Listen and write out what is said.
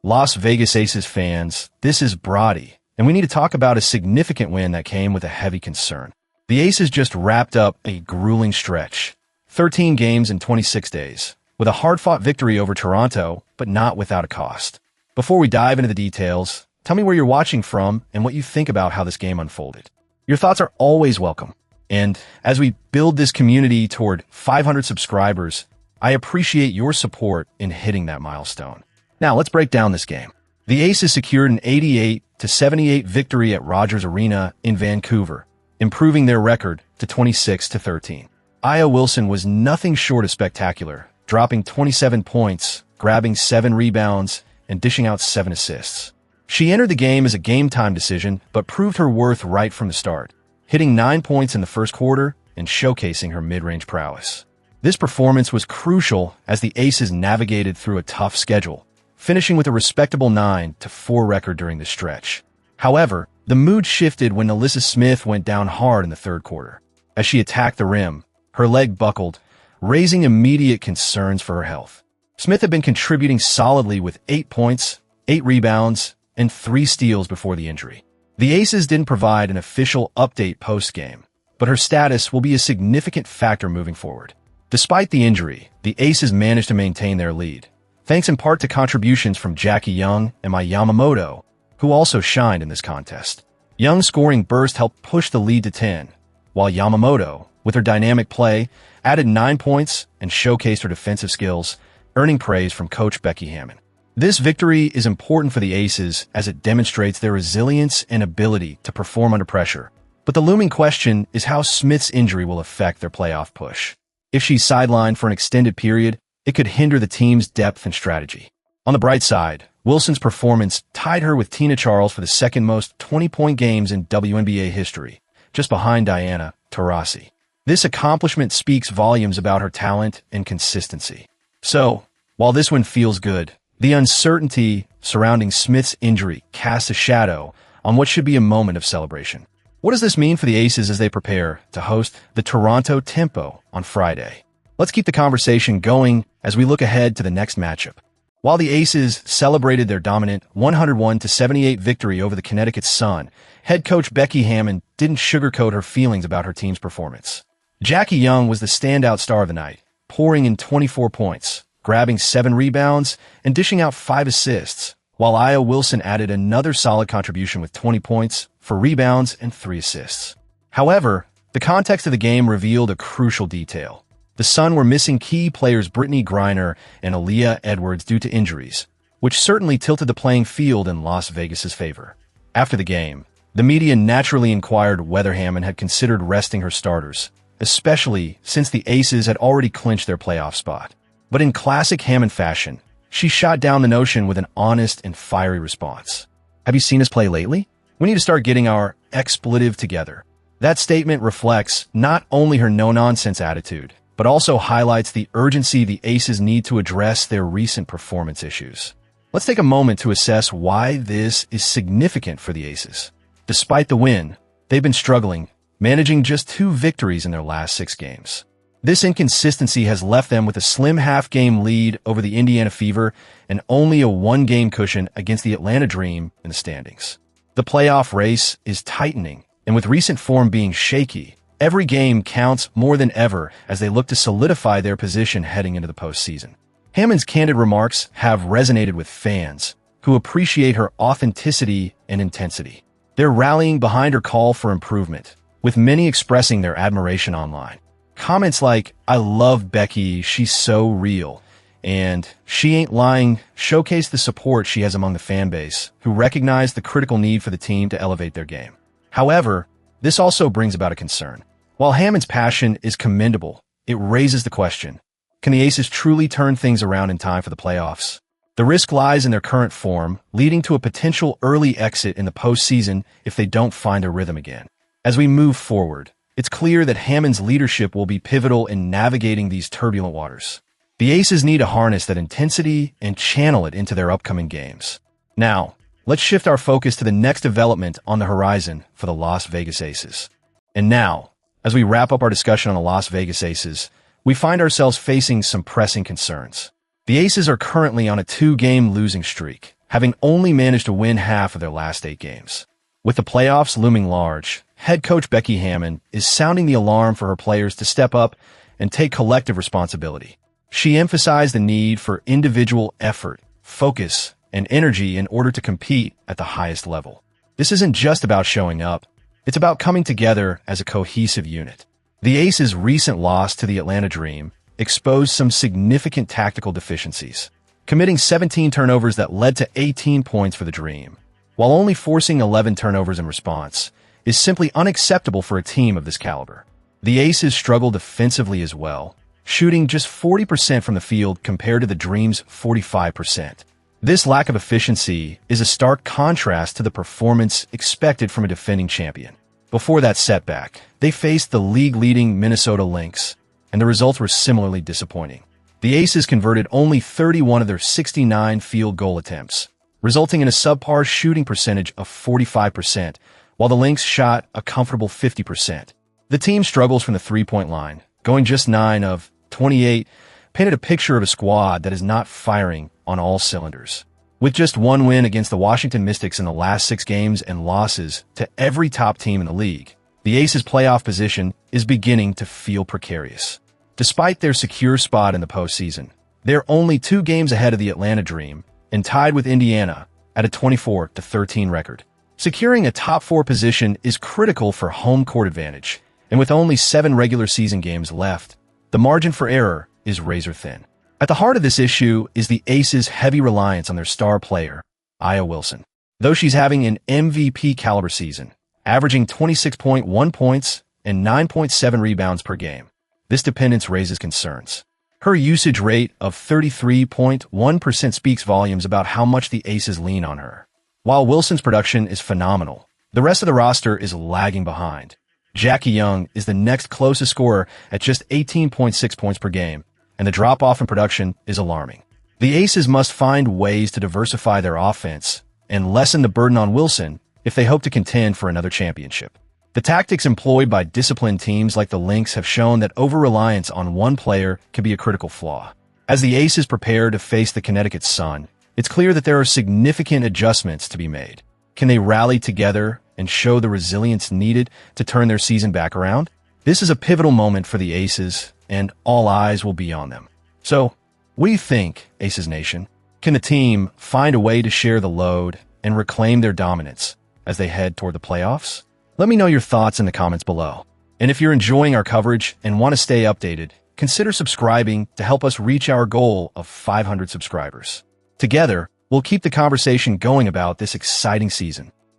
Las Vegas Aces fans, this is Brody, and we need to talk about a significant win that came with a heavy concern. The Aces just wrapped up a grueling stretch, 13 games in 26 days, with a hard-fought victory over Toronto, but not without a cost. Before we dive into the details, tell me where you're watching from and what you think about how this game unfolded. Your thoughts are always welcome. And as we build this community toward 500 subscribers, I appreciate your support in hitting that milestone. Now, let's break down this game. The Aces secured an 88-78 victory at Rogers Arena in Vancouver, improving their record to 26-13. Aya Wilson was nothing short of spectacular, dropping 27 points, grabbing 7 rebounds, and dishing out 7 assists. She entered the game as a game-time decision, but proved her worth right from the start, hitting 9 points in the first quarter and showcasing her mid-range prowess. This performance was crucial as the Aces navigated through a tough schedule, finishing with a respectable 9-4 record during the stretch. However, the mood shifted when NaLyssa Smith went down hard in the third quarter. As she attacked the rim, her leg buckled, raising immediate concerns for her health. Smith had been contributing solidly with 8 points, 8 rebounds, and 3 steals before the injury. The Aces didn't provide an official update post-game, but her status will be a significant factor moving forward. Despite the injury, the Aces managed to maintain their lead, thanks in part to contributions from Jackie Young and Mai Yamamoto, who also shined in this contest. Young's scoring burst helped push the lead to 10, while Yamamoto, with her dynamic play, added 9 points and showcased her defensive skills, earning praise from coach Becky Hammon. This victory is important for the Aces as it demonstrates their resilience and ability to perform under pressure. But the looming question is how Smith's injury will affect their playoff push. If she's sidelined for an extended period, it could hinder the team's depth and strategy. On the bright side, Wilson's performance tied her with Tina Charles for the second most 20-point games in WNBA history, just behind Diana Taurasi. This accomplishment speaks volumes about her talent and consistency. So, while this one feels good, the uncertainty surrounding Smith's injury casts a shadow on what should be a moment of celebration. What does this mean for the Aces as they prepare to host the Toronto Tempo on Friday? Let's keep the conversation going as we look ahead to the next matchup. While the Aces celebrated their dominant 101-78 victory over the Connecticut Sun, head coach Becky Hammon didn't sugarcoat her feelings about her team's performance. Jackie Young was the standout star of the night, pouring in 24 points, grabbing 7 rebounds, and dishing out 5 assists, while Aya Wilson added another solid contribution with 20 points, 4 rebounds, and 3 assists. However, the context of the game revealed a crucial detail. The Sun were missing key players Brittany Griner and Aaliyah Edwards due to injuries, which certainly tilted the playing field in Las Vegas's favor. After the game, the media naturally inquired whether Hammon had considered resting her starters, especially since the Aces had already clinched their playoff spot. But in classic Hammon fashion, she shot down the notion with an honest and fiery response. "Have you seen us play lately? We need to start getting our expletive together." That statement reflects not only her no-nonsense attitude, but also highlights the urgency the Aces need to address their recent performance issues. Let's take a moment to assess why this is significant for the Aces. Despite the win, they've been struggling, managing just 2 victories in their last 6 games. This inconsistency has left them with a slim half-game lead over the Indiana Fever and only a 1-game cushion against the Atlanta Dream in the standings. The playoff race is tightening, and with recent form being shaky, every game counts more than ever as they look to solidify their position heading into the postseason. Hammon's candid remarks have resonated with fans, who appreciate her authenticity and intensity. They're rallying behind her call for improvement, with many expressing their admiration online. Comments like, "I love Becky, she's so real," and "she ain't lying" showcase the support she has among the fan base, who recognize the critical need for the team to elevate their game. However, this also brings about a concern. While Hammon's passion is commendable, it raises the question, can the Aces truly turn things around in time for the playoffs? The risk lies in their current form, leading to a potential early exit in the postseason if they don't find a rhythm again. As we move forward, it's clear that Hammon's leadership will be pivotal in navigating these turbulent waters. The Aces need to harness that intensity and channel it into their upcoming games. Now, let's shift our focus to the next development on the horizon for the Las Vegas Aces. And now, as we wrap up our discussion on the Las Vegas Aces, we find ourselves facing some pressing concerns. The Aces are currently on a 2-game losing streak, having only managed to win half of their last 8 games. With the playoffs looming large, head coach Becky Hammon is sounding the alarm for her players to step up and take collective responsibility. She emphasized the need for individual effort, focus, and energy in order to compete at the highest level. This isn't just about showing up. It's about coming together as a cohesive unit. The Aces' recent loss to the Atlanta Dream exposed some significant tactical deficiencies, committing 17 turnovers that led to 18 points for the Dream, while only forcing 11 turnovers in response, is simply unacceptable for a team of this caliber. The Aces struggled defensively as well, shooting just 40% from the field compared to the Dream's 45%. This lack of efficiency is a stark contrast to the performance expected from a defending champion. Before that setback, they faced the league-leading Minnesota Lynx, and the results were similarly disappointing. The Aces converted only 31 of their 69 field goal attempts, resulting in a subpar shooting percentage of 45%, while the Lynx shot a comfortable 50%. The team struggles from the three-point line, going just 9 of 28, painted a picture of a squad that is not firing on all cylinders. With just one win against the Washington Mystics in the last 6 games and losses to every top team in the league, the Aces' playoff position is beginning to feel precarious. Despite their secure spot in the postseason, they're only 2 games ahead of the Atlanta Dream and tied with Indiana at a 24-13 record. Securing a top 4 position is critical for home court advantage, and with only 7 regular season games left, the margin for error is razor thin. At the heart of this issue is the Aces' heavy reliance on their star player, A'ja Wilson. Though she's having an MVP-caliber season, averaging 26.1 points and 9.7 rebounds per game, this dependence raises concerns. Her usage rate of 33.1% speaks volumes about how much the Aces lean on her. While Wilson's production is phenomenal, the rest of the roster is lagging behind. Jackie Young is the next closest scorer at just 18.6 points per game, and the drop-off in production is alarming. The Aces must find ways to diversify their offense and lessen the burden on Wilson if they hope to contend for another championship. The tactics employed by disciplined teams like the Lynx have shown that over-reliance on one player can be a critical flaw. As the Aces prepare to face the Connecticut Sun, it's clear that there are significant adjustments to be made. Can they rally together and show the resilience needed to turn their season back around? This is a pivotal moment for the Aces, and all eyes will be on them. So, what do you think, Aces Nation? Can the team find a way to share the load and reclaim their dominance as they head toward the playoffs? Let me know your thoughts in the comments below. And if you're enjoying our coverage and want to stay updated, consider subscribing to help us reach our goal of 500 subscribers. Together, we'll keep the conversation going about this exciting season.